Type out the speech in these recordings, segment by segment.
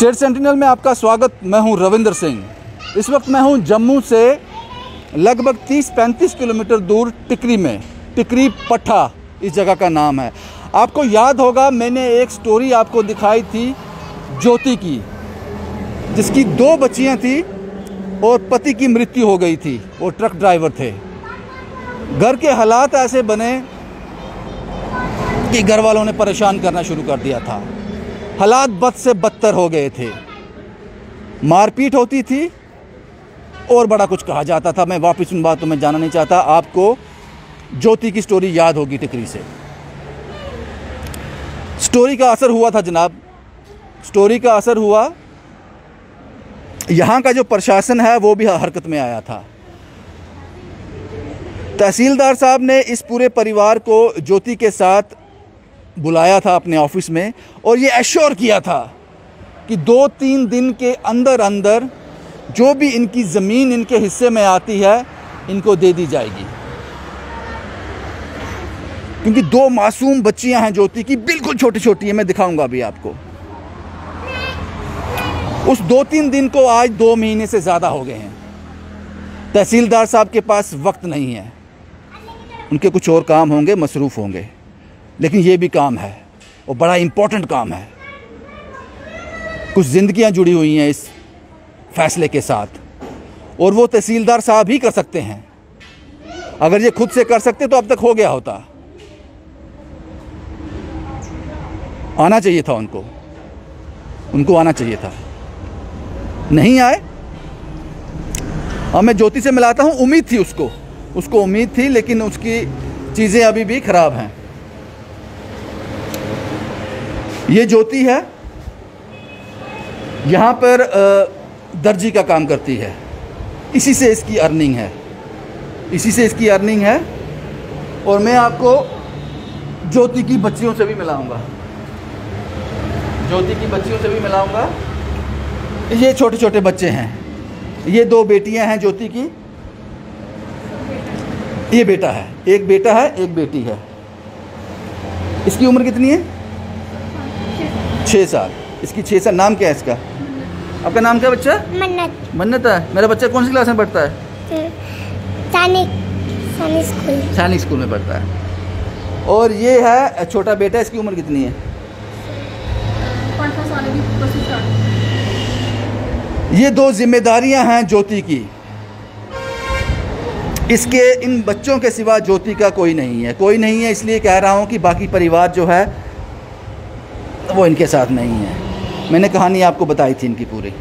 State sentinel में आपका स्वागत। मैं हूं रविंद्र सिंह। इस वक्त मैं हूं जम्मू से लगभग 30-35 किलोमीटर दूर टिकरी में। टिकरी पट्ठा इस जगह का नाम है। आपको याद होगा मैंने एक स्टोरी आपको दिखाई थी ज्योति की, जिसकी 2 बच्चियां थी और पति की मृत्यु हो गई थी। वो ट्रक ड्राइवर थे। घर के हालात ऐसे बने कि घर वालों ने परेशान करना शुरू कर दिया था। हालात बद से बदतर हो गए थे। मारपीट होती थी और बड़ा कुछ कहा जाता था। मैं वापस उन बातों में जाना नहीं चाहता। आपको ज्योति की स्टोरी याद होगी टिकरी से। स्टोरी का असर हुआ था जनाब, स्टोरी का असर हुआ। यहाँ का जो प्रशासन है वो भी हरकत में आया था। तहसीलदार साहब ने इस पूरे परिवार को ज्योति के साथ बुलाया था अपने ऑफिस में और ये एश्योर किया था कि 2-3 दिन के अंदर अंदर जो भी इनकी ज़मीन इनके हिस्से में आती है इनको दे दी जाएगी, क्योंकि 2 मासूम बच्चियां हैं ज्योति की, बिल्कुल छोटी छोटी है। मैं दिखाऊंगा अभी आपको। उस 2-3 दिन को आज 2 महीने से ज़्यादा हो गए हैं। तहसीलदार साहब के पास वक्त नहीं है, उनके कुछ और काम होंगे, मसरूफ़ होंगे, लेकिन ये भी काम है और बड़ा इम्पोर्टेंट काम है। कुछ ज़िंदगियां जुड़ी हुई हैं इस फैसले के साथ और वो तहसीलदार साहब ही कर सकते हैं। अगर ये खुद से कर सकते तो अब तक हो गया होता। आना चाहिए था उनको आना चाहिए था। नहीं आए। अब मैं ज्योति से मिलाता हूँ। उम्मीद थी उसको उम्मीद थी, लेकिन उसकी चीज़ें अभी भी ख़राब हैं। ये ज्योति है, यहाँ पर दर्जी का काम करती है। इसी से इसकी अर्निंग है। और मैं आपको ज्योति की बच्चियों से भी मिलाऊंगा। ये छोटे छोटे बच्चे हैं। ये 2 बेटियां हैं ज्योति की। ये बेटा है, एक बेटा है, एक बेटी है। इसकी उम्र कितनी है? 6 साल। इसकी 6 साल। नाम क्या है इसका? आपका नाम क्या बच्चा? मन्नत है। मेरा बच्चा कौन सी क्लास में पढ़ता है? सैनिक स्कूल में पढ़ता है। और ये है छोटा बेटा। इसकी उम्र कितनी है? 5 साल की। ये 2 जिम्मेदारियां हैं ज्योति की। इन बच्चों के सिवा ज्योति का कोई नहीं है। इसलिए कह रहा हूं कि बाकी परिवार जो है वो इनके साथ नहीं है। मैंने कहानी आपको बताई थी इनकी पूरी।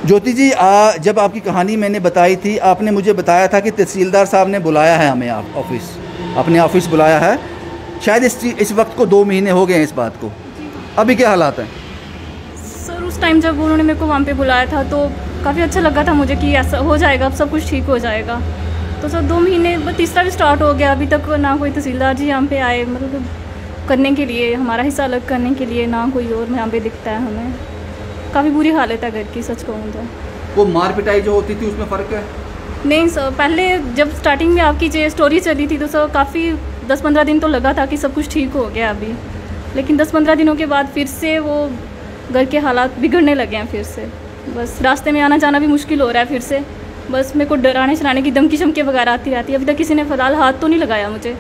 ज्योति जी, जब आपकी कहानी मैंने बताई थी, आपने मुझे बताया था कि तहसीलदार साहब ने बुलाया है हमें अपने ऑफिस बुलाया है। शायद इस वक्त को 2 महीने हो गए हैं इस बात को। अभी क्या हालात हैं? सर, उस टाइम जब उन्होंने मेरे को वहाँ पे बुलाया था तो काफ़ी अच्छा लगा था मुझे कि ऐसा हो जाएगा, अब सब कुछ ठीक हो जाएगा। तो सर 2 महीने, तीसरा भी स्टार्ट हो गया। अभी तक ना कोई तहसीलदार जी यहाँ पे आए, मतलब करने के लिए, हमारा हिस्सा अलग करने के लिए, ना कोई और यहाँ पे दिखता है हमें। काफ़ी बुरी हालत है घर की, सच कहूँ तो। वो मार पिटाई जो होती थी उसमें फ़र्क है? नहीं सर, पहले जब स्टार्टिंग में आपकी स्टोरी चली थी तो सर काफ़ी 10-15 दिन तो लगा था कि सब कुछ ठीक हो गया अभी, लेकिन 10-15 दिनों के बाद फिर से वो घर के हालात बिगड़ने लगे हैं। फिर से बस रास्ते में आना जाना भी मुश्किल हो रहा है। फिर से बस मेरे को डराने चलाने की धमकी शमकी वगैरह आती रहती है। अभी तक किसी ने फ़िलहाल हाथ तो नहीं लगाया मुझे,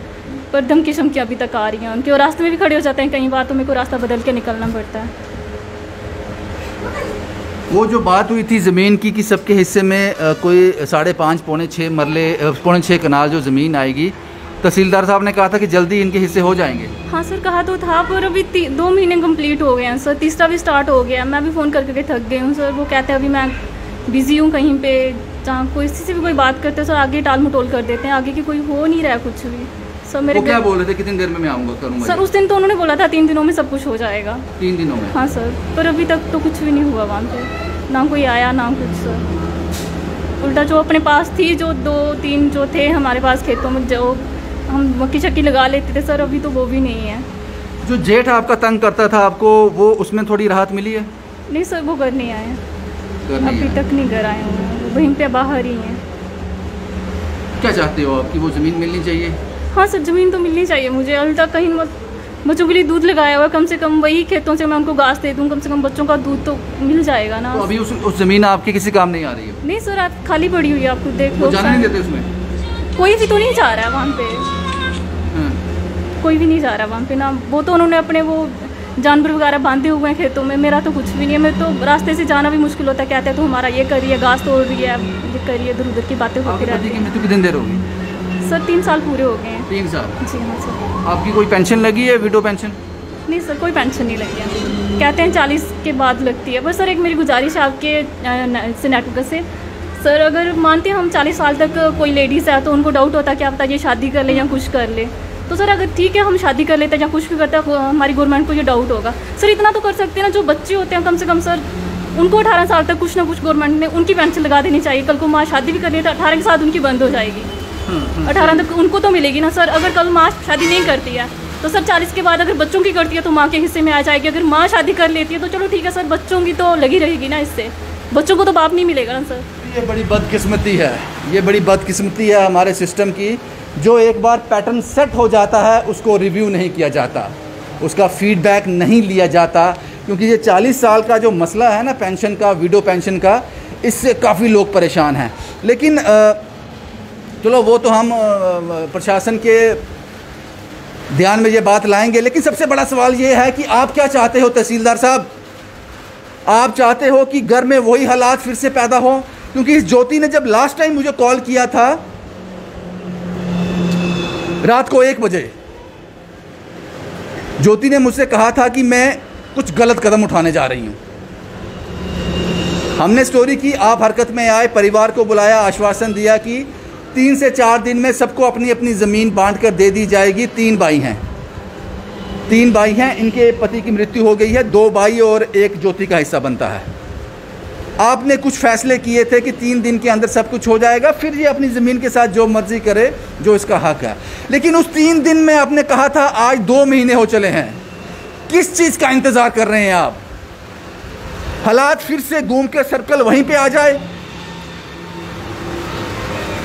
पर धमकी शमकी अभी तक आ रही हैं उनके। और रास्ते में भी खड़े हो जाते हैं कई बार, तो मेरे को रास्ता बदल के निकलना पड़ता है। वो जो बात हुई थी ज़मीन की कि सबके हिस्से में कोई 5.5 पौने 6 कनाल जो ज़मीन आएगी, तहसीलदार साहब ने कहा था कि जल्दी इनके हिस्से हो जाएंगे। हाँ सर, कहा तो था, पर अभी 2 महीने कंप्लीट हो गए हैं सर। तीसरा भी स्टार्ट हो गया। मैं भी फ़ोन करके थक गई हूँ सर। वो कहते हैं अभी मैं बिज़ी हूँ कहीं पे, जहाँ किसी से भी कोई बात करते हैं सर आगे टाल मटोल कर देते हैं। आगे की कोई हो नहीं रहा है कुछ भी सर। मेरे क्या बोल रहे थे कितनी देर में मैं आऊँगा करूँगा? सर उस दिन तो उन्होंने बोला था 3 दिनों में सब कुछ हो जाएगा। 3 दिनों में? हाँ सर, पर अभी तक तो कुछ भी नहीं हुआ वहाँ पे। ना कोई आया ना कुछ सर। उल्टा जो अपने पास थी, जो 2-3 जो थे हमारे पास खेतों में, जो हम मक्की शक्की लगा लेते थे सर, अभी तो वो भी नहीं है। जो जेठ आपका तंग करता था आपको, वो उसमें थोड़ी राहत मिली है? नहीं सर, वो घर नहीं आए, अभी तक नहीं घर आए हुए हैं। वहीं पे बाहर ही हैं। क्या चाहते हो आप कि वो ज़मीन मिलनी चाहिए? हाँ सर, ज़मीन तो मिलनी चाहिए मुझे। उल्टा कहीं बच्चों के लिए दूध लगाया हुआ, कम से कम वही खेतों से मैं उनको घास दे दूँ, कम से कम बच्चों का दूध तो मिल जाएगा ना। तो अभी उस ज़मीन आपकी किसी काम नहीं आ रही है? नहीं सर, आप खाली पड़ी हुई है, आप खुद देख लो। जाने नहीं देते उसमें? कोई भी तो नहीं जा रहा है वहाँ पे, कोई भी नहीं जा रहा वहाँ पे ना। वो तो उन्होंने अपने वो जानवर वगैरह बांधे हुए हैं खेतों में, मेरा तो कुछ भी नहीं है। मैं तो रास्ते से जाना भी मुश्किल होता है, कहते हैं तो हमारा ये करिए, घास तोड़ रही है, ये करिए, इधर उधर की बातें होती रहती हैं। मृत्यु कितनी देर होगी? सर 3 साल पूरे हो गए हैं। 3 साल? जी हाँ सर। आपकी कोई पेंशन लगी है, विडो पेंशन? नहीं सर, कोई पेंशन नहीं लगी है, कहते हैं 40 के बाद लगती है। पर सर एक मेरी गुजारिश है आपके से नेटवर्क से, सर अगर मानते हैं हम 40 साल तक कोई लेडीज़ है तो उनको डाउट होता है कि आप बताइए शादी कर ले या कुछ कर ले, तो सर अगर ठीक है हम शादी कर लेते हैं या कुछ भी करते हैं, हमारी गवर्नमेंट को ये डाउट होगा। सर इतना तो कर सकते हैं ना, जो बच्चे होते हैं कम से कम सर उनको 18 साल तक कुछ ना कुछ गवर्नमेंट ने उनकी पेंशन लगा देनी चाहिए। कल को माँ शादी भी कर लेते 18 के साथ उनकी बंद हो जाएगी, 18 तक उनको तो मिलेगी ना सर। अगर कल माँ शादी नहीं करती है तो सर 40 के बाद अगर बच्चों की करती है तो माँ के हिस्से में आ जाएगी। अगर माँ शादी कर लेती है तो चलो ठीक है सर, बच्चों की तो लगी रहेगी ना, इससे बच्चों को तो बाप नहीं मिलेगा ना सर। ये बड़ी बदकिस्मती है, ये बड़ी बदकिस्मती है हमारे सिस्टम की। जो एक बार पैटर्न सेट हो जाता है उसको रिव्यू नहीं किया जाता, उसका फीडबैक नहीं लिया जाता, क्योंकि ये 40 साल का जो मसला है ना पेंशन का, विडो पेंशन का, इससे काफ़ी लोग परेशान हैं। लेकिन चलो वो तो हम प्रशासन के ध्यान में ये बात लाएंगे। लेकिन सबसे बड़ा सवाल ये है कि आप क्या चाहते हो तहसीलदार साहब? आप चाहते हो कि घर में वही हालात फिर से पैदा हो? क्योंकि इस ज्योति ने जब लास्ट टाइम मुझे कॉल किया था रात को 1 बजे, ज्योति ने मुझसे कहा था कि मैं कुछ गलत कदम उठाने जा रही हूं। हमने स्टोरी की, आप हरकत में आए, परिवार को बुलाया, आश्वासन दिया कि 3 से 4 दिन में सबको अपनी अपनी ज़मीन बांट कर दे दी जाएगी। 3 भाई हैं, इनके पति की मृत्यु हो गई है, 2 भाई और 1 ज्योति का हिस्सा बनता है। आपने कुछ फैसले किए थे कि 3 दिन के अंदर सब कुछ हो जाएगा, फिर ये अपनी ज़मीन के साथ जो मर्जी करे, जो इसका हक है। लेकिन उस 3 दिन में आपने कहा था, आज 2 महीने हो चले हैं, किस चीज़ का इंतज़ार कर रहे हैं आप? हालात फिर से घूम के सर्कल वहीं पे आ जाए?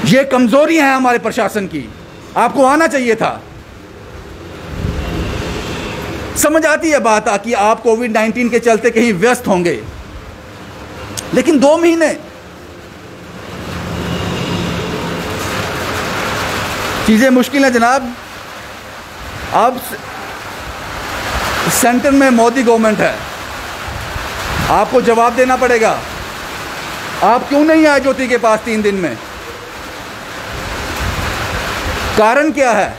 ये कमजोरी है हमारे प्रशासन की, आपको आना चाहिए था। समझ आती है बात कि आप कोविड-19 के चलते कहीं व्यस्त होंगे, लेकिन 2 महीने चीजें मुश्किल है जनाब। अब सेंटर में मोदी गवर्नमेंट है, आपको जवाब देना पड़ेगा। आप क्यों नहीं आए ज्योति के पास 3 दिन में? कारण क्या है?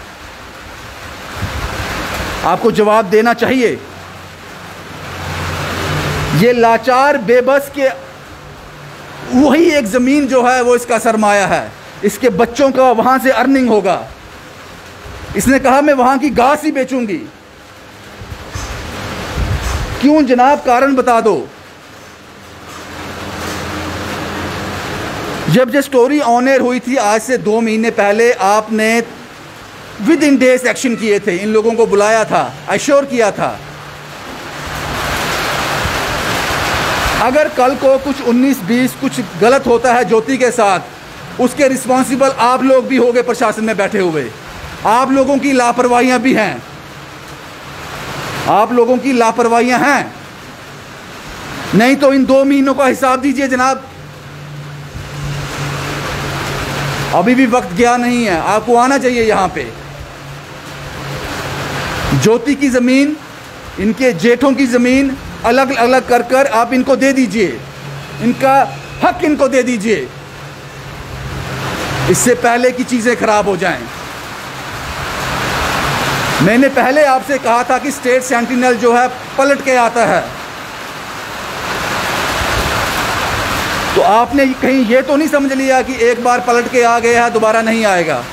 आपको जवाब देना चाहिए। ये लाचार बेबस के वही एक ज़मीन जो है वो इसका सरमाया है, इसके बच्चों का वहां से अर्निंग होगा। इसने कहा मैं वहां की घास ही बेचूंगी। क्यों जनाब, कारण बता दो। जब ये स्टोरी ऑन एयर हुई थी आज से 2 महीने पहले, आपने विद इन डेज एक्शन किए थे, इन लोगों को बुलाया था, एश्योर किया था। अगर कल को कुछ 19-20 कुछ गलत होता है ज्योति के साथ, उसके रिस्पॉन्सिबल आप लोग भी होंगे प्रशासन में बैठे हुए। आप लोगों की लापरवाहियां भी हैं, आप लोगों की लापरवाहियां हैं। नहीं तो इन 2 महीनों का हिसाब दीजिए जनाब। अभी भी वक्त गया नहीं है, आपको आना चाहिए यहां पे। ज्योति की ज़मीन, इनके जेठों की ज़मीन अलग अलग कर कर आप इनको दे दीजिए, इनका हक इनको दे दीजिए, इससे पहले कि चीज़ें खराब हो जाएं। मैंने पहले आपसे कहा था कि स्टेट सेंटिनल जो है पलट के आता है, तो आपने कहीं ये तो नहीं समझ लिया कि एक बार पलट के आ गया है दोबारा नहीं आएगा।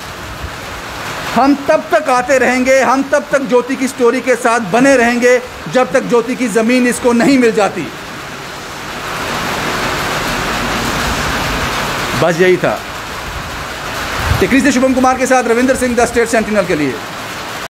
हम तब तक आते रहेंगे, हम तब तक ज्योति की स्टोरी के साथ बने रहेंगे जब तक ज्योति की ज़मीन इसको नहीं मिल जाती। बस यही था। टिकरी से शुभम कुमार के साथ Ravinder Singh, the state sentinel के लिए।